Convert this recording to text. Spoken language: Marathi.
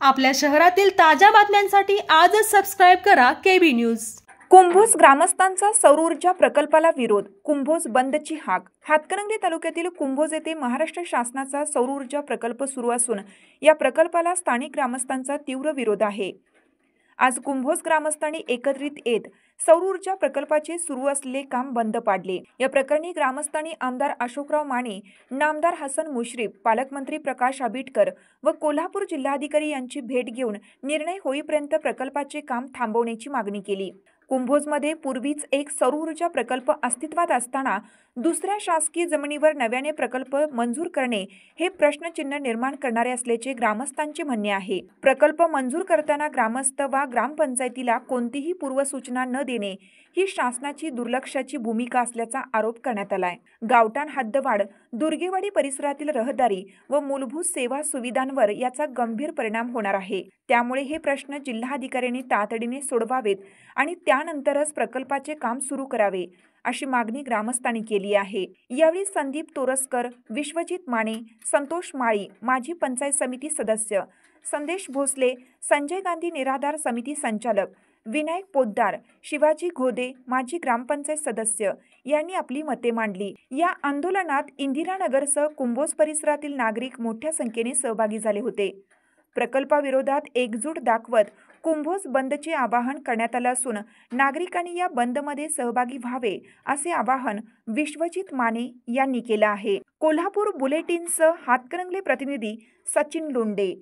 आपल्या शहरातील ताज्या बातम्यांसाठी आजच सबस्क्राईब करा केबी न्यूज। कुंभोज ग्रामस्थांचा सौर ऊर्जा प्रकल्पाला विरोध, कुंभोज बंदची हाक। हातकणंगले तालुक्यातील कुंभोज येथे महाराष्ट्र शासनाचा सौर ऊर्जा प्रकल्प सुरू असून या प्रकल्पाला स्थानिक ग्रामस्थांचा तीव्र विरोध आहे। आज कुंभोज ग्रामस्थांनी एकत्रित येत सौर ऊर्जा प्रकल्पाचे सुरू असलेले काम बंद पाडले। या प्रकरणी ग्रामस्थांनी आमदार अशोकराव माने, नामदार हसन मुश्रीफ, पालकमंत्री प्रकाश आबिटकर व कोल्हापूर जिल्हाधिकारी यांची भेट घेऊन निर्णय होईपर्यंत प्रकल्पाचे काम थांबवण्याची मागणी केली। कुंभोजमध्ये पूर्वीच एक सौर ऊर्जा प्रकल्प अस्तित्वात असताना दुसऱ्या शासकीय जमिनीवर नव्याने प्रकल्प मंजूर करणे हे प्रश्नचिन्ह निर्माण करणारे असल्याचे ग्रामस्थांचे म्हणणे आहे। प्रकल्प मंजूर करताना ग्रामस्थ वा ग्रामपंचायतीला कोणतीही पूर्वसूचना न देणे ही शासनाची दुर्लक्षाची भूमिका असल्याचा आरोप करण्यात आलाय। गावठाण हद्दवाढ, दुर्गेवाडी परिसरातील रहदारी व मूलभूत सेवा सुविधांवर याचा गंभीर परिणाम होणार आहे। त्यामुळे हे प्रश्न जिल्हाधिकाऱ्यांनी तातडीने सोडवावेत आणि त्यानंतरच प्रकल्पाचे काम सुरू करावे अशी मागणी ग्रामस्थांनी केली आहे। यावेळी संदीप तोरसकर, विश्वजित माने, संतोष माळी, माजी पंचायत समिती सदस्य, संदेश भोसले, संजय गांधी निराधार समिती संचालक, विनायक पोद्दार, शिवाजी घोदे, माजी ग्रामपंचायत सदस्य यांनी आपली मते मांडली। या आंदोलनात इंदिरानगरसह कुंभोज परिसरातील नागरिक मोठ्या संख्येने सहभागी झाले होते। प्रकल्पाविरोधात एकजूट दाखवत कुंभोज बंदचे आवाहन करण्यात आले असून नागरिकांनी या बंदमध्ये सहभागी व्हावे असे आवाहन विश्वजित माने यांनी केले आहे। कोल्हापूर बुलेटिनसह हातकणंगले प्रतिनिधी सचिन लोंढे।